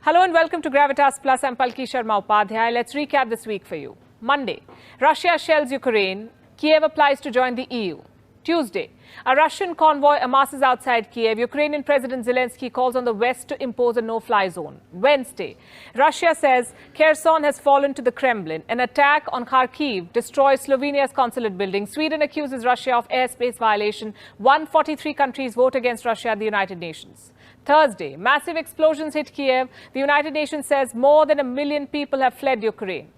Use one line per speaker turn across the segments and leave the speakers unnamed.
Hello and welcome to Gravitas Plus. I'm Palki Sharma Upadhyay. Let's recap this week for you. Monday, Russia shells Ukraine. Kiev applies to join the EU. Tuesday, a Russian convoy amasses outside Kiev. Ukrainian President Zelensky calls on the West to impose a no-fly zone. Wednesday, Russia says Kherson has fallen to the Kremlin. An attack on Kharkiv destroys Slovenia's consulate building. Sweden accuses Russia of airspace violation. 143 countries vote against Russia at the United Nations. Thursday, massive explosions hit Kiev. The United Nations says more than 1 million people have fled Ukraine.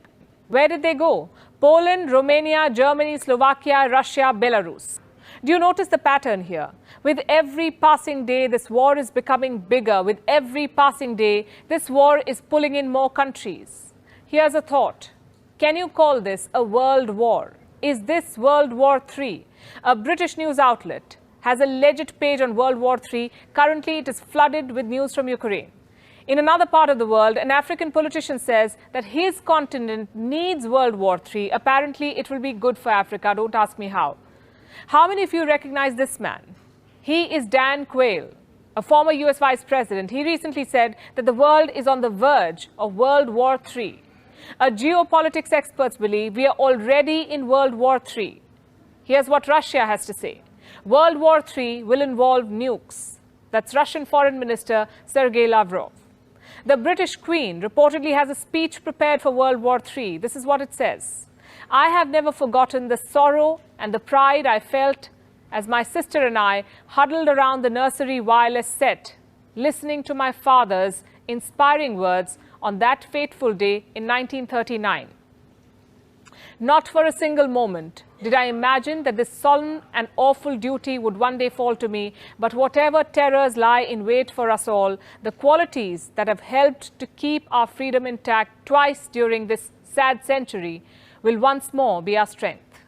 Where did they go? Poland, Romania, Germany, Slovakia, Russia, Belarus. Do you notice the pattern here? With every passing day, this war is becoming bigger. With every passing day, this war is pulling in more countries. Here's a thought. Can you call this a world war? Is this World War III? A British news outlet has a legit page on World War III. Currently, it is flooded with news from Ukraine. In another part of the world, an African politician says that his continent needs World War III. Apparently, it will be good for Africa. Don't ask me how. How many of you recognize this man? He is Dan Quayle, a former US Vice President. He recently said that the world is on the verge of World War III. A geopolitics experts believe we are already in World War III. Here's what Russia has to say. World War III will involve nukes. That's Russian Foreign Minister Sergei Lavrov. The British Queen reportedly has a speech prepared for World War III. This is what it says. I have never forgotten the sorrow and the pride I felt as my sister and I huddled around the nursery wireless set, listening to my father's inspiring words on that fateful day in 1939. Not for a single moment did I imagine that this solemn and awful duty would one day fall to me, but whatever terrors lie in wait for us all, the qualities that have helped to keep our freedom intact twice during this sad century will once more be our strength.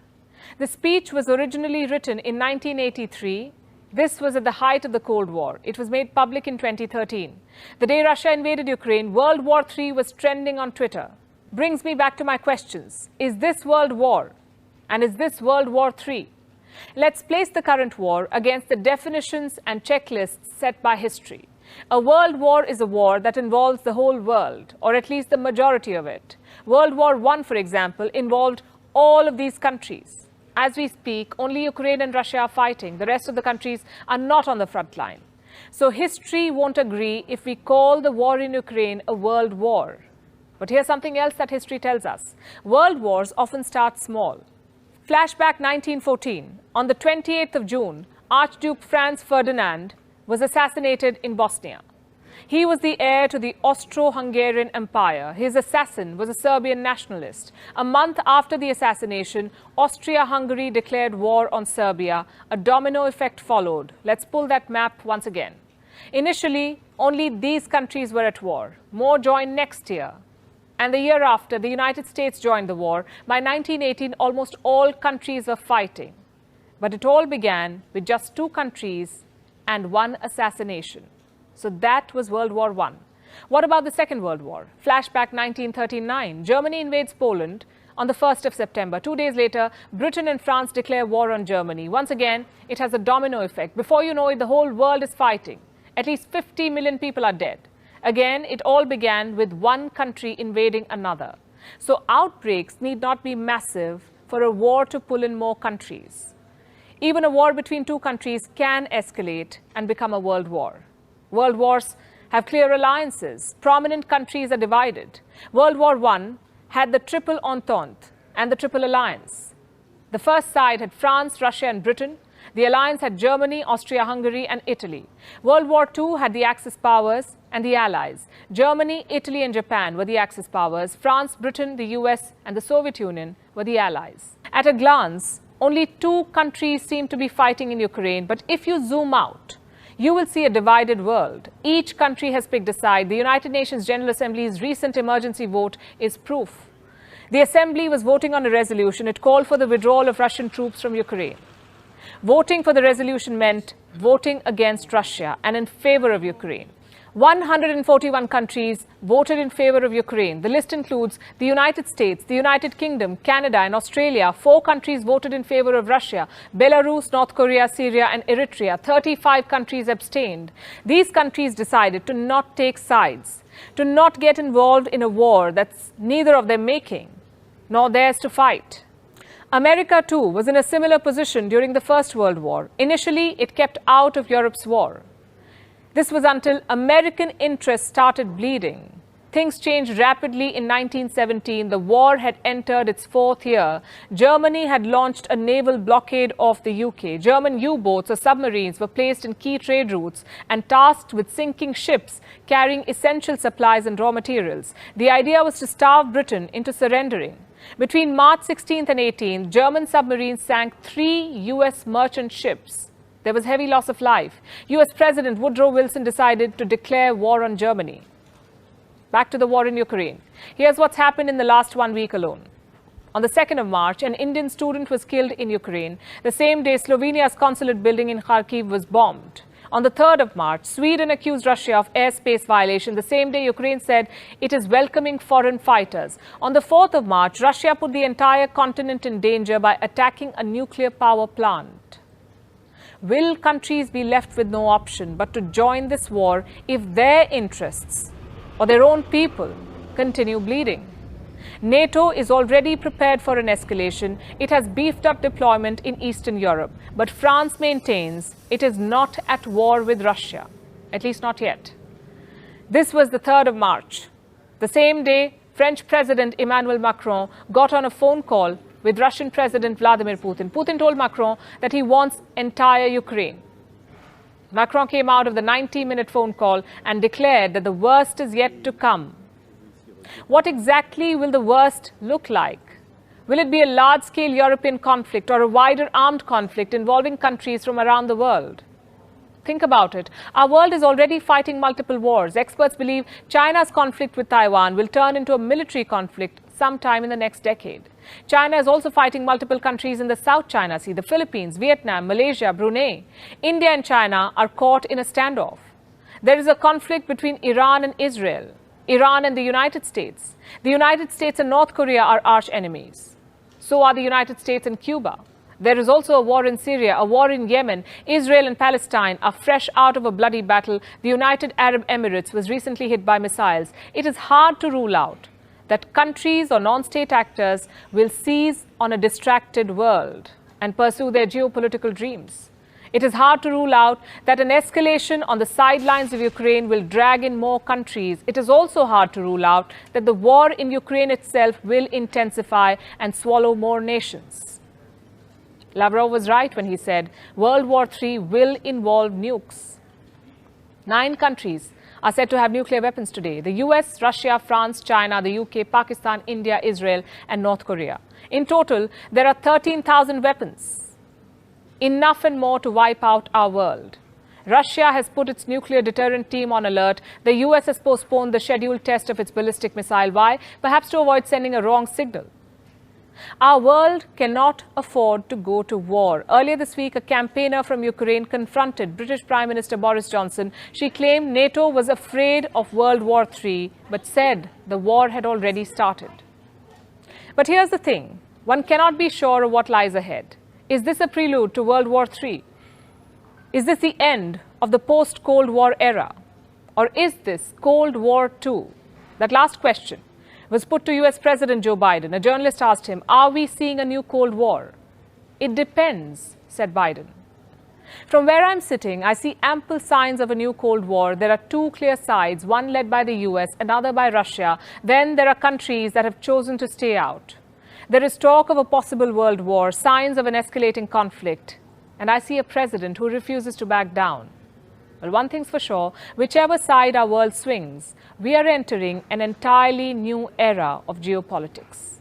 The speech was originally written in 1983. This was at the height of the Cold War. It was made public in 2013. The day Russia invaded Ukraine, World War III was trending on Twitter. Brings me back to my questions. Is this World War? And is this World War III? Let's place the current war against the definitions and checklists set by history. A world war is a war that involves the whole world, or at least the majority of it. World War I, for example, involved all of these countries. As we speak, only Ukraine and Russia are fighting. The rest of the countries are not on the front line. So history won't agree if we call the war in Ukraine a world war. But here's something else that history tells us. World wars often start small. Flashback 1914. On the 28th of June, Archduke Franz Ferdinand was assassinated in Bosnia. He was the heir to the Austro-Hungarian Empire. His assassin was a Serbian nationalist. A month after the assassination, Austria-Hungary declared war on Serbia. A domino effect followed. Let's pull that map once again. Initially, only these countries were at war. More joined next year. And the year after, the United States joined the war. By 1918, almost all countries were fighting. But it all began with just 2 countries and 1 assassination. So that was World War I. What about the Second World War? Flashback 1939. Germany invades Poland on the 1st of September. 2 days later, Britain and France declare war on Germany. Once again, it has a domino effect. Before you know it, the whole world is fighting. At least 50 million people are dead. Again, it all began with one country invading another. So outbreaks need not be massive for a war to pull in more countries. Even a war between 2 countries can escalate and become a world war. World wars have clear alliances. Prominent countries are divided. World War I had the Triple Entente and the Triple Alliance. The first side had France, Russia and Britain. The alliance had Germany, Austria-Hungary and Italy. World War II had the Axis powers and the Allies. Germany, Italy and Japan were the Axis powers. France, Britain, the US and the Soviet Union were the Allies. At a glance, only 2 countries seem to be fighting in Ukraine. But if you zoom out, you will see a divided world. Each country has picked a side. The United Nations General Assembly's recent emergency vote is proof. The Assembly was voting on a resolution. It called for the withdrawal of Russian troops from Ukraine. Voting for the resolution meant voting against Russia and in favor of Ukraine. 141 countries voted in favor of Ukraine. The list includes the United States, the United Kingdom, Canada and Australia. 4 countries voted in favor of Russia: Belarus, North Korea, Syria and Eritrea. 35 countries abstained. These countries decided to not take sides, to not get involved in a war that's neither of them making, nor theirs to fight. America, too, was in a similar position during the First World War. Initially, it kept out of Europe's war. This was until American interests started bleeding. Things changed rapidly in 1917. The war had entered its 4th year. Germany had launched a naval blockade of the UK. German U-boats or submarines were placed in key trade routes and tasked with sinking ships carrying essential supplies and raw materials. The idea was to starve Britain into surrendering. Between March 16th and 18th, German submarines sank 3 US merchant ships. There was heavy loss of life. US President Woodrow Wilson decided to declare war on Germany. Back to the war in Ukraine. Here's what's happened in the last 1 week alone. On the 2nd of March, an Indian student was killed in Ukraine. The same day, Slovenia's consulate building in Kharkiv was bombed. On the 3rd of March, Sweden accused Russia of airspace violation. The same day, Ukraine said it is welcoming foreign fighters. On the 4th of March, Russia put the entire continent in danger by attacking a nuclear power plant. Will countries be left with no option but to join this war if their interests or their own people continue bleeding? NATO is already prepared for an escalation. It has beefed up deployment in Eastern Europe. But France maintains it is not at war with Russia, at least not yet. This was the 3rd of March. The same day, French President Emmanuel Macron got on a phone call with Russian President Vladimir Putin. Putin told Macron that he wants entire Ukraine. Macron came out of the 90-minute phone call and declared that the worst is yet to come. What exactly will the worst look like? Will it be a large-scale European conflict or a wider armed conflict involving countries from around the world? Think about it. Our world is already fighting multiple wars. Experts believe China's conflict with Taiwan will turn into a military conflict sometime in the next decade. China is also fighting multiple countries in the South China Sea: the Philippines, Vietnam, Malaysia, Brunei. India and China are caught in a standoff. There is a conflict between Iran and Israel, Iran and the United States. The United States and North Korea are arch enemies. So are the United States and Cuba. There is also a war in Syria, a war in Yemen. Israel and Palestine are fresh out of a bloody battle. The United Arab Emirates was recently hit by missiles. It is hard to rule out that countries or non-state actors will seize on a distracted world and pursue their geopolitical dreams. It is hard to rule out that an escalation on the sidelines of Ukraine will drag in more countries. It is also hard to rule out that the war in Ukraine itself will intensify and swallow more nations. Lavrov was right when he said World War III will involve nukes. 9 countries are said to have nuclear weapons today: the US, Russia, France, China, the UK, Pakistan, India, Israel and North Korea. In total, there are 13,000 weapons. Enough and more to wipe out our world. Russia has put its nuclear deterrent team on alert. The US has postponed the scheduled test of its ballistic missile. Why? Perhaps to avoid sending a wrong signal. Our world cannot afford to go to war. Earlier this week, a campaigner from Ukraine confronted British Prime Minister Boris Johnson. She claimed NATO was afraid of World War III, but said the war had already started. But here's the thing. One cannot be sure of what lies ahead. Is this a prelude to World War III? Is this the end of the post-Cold War era? Or is this Cold War II? That last question was put to US President Joe Biden. A journalist asked him, are we seeing a new Cold War? It depends, said Biden. From where I'm sitting, I see ample signs of a new Cold War. There are 2 clear sides, one led by the US, another by Russia. Then there are countries that have chosen to stay out. There is talk of a possible world war, signs of an escalating conflict. And I see a president who refuses to back down. Well, one thing's for sure, whichever side our world swings, we are entering an entirely new era of geopolitics.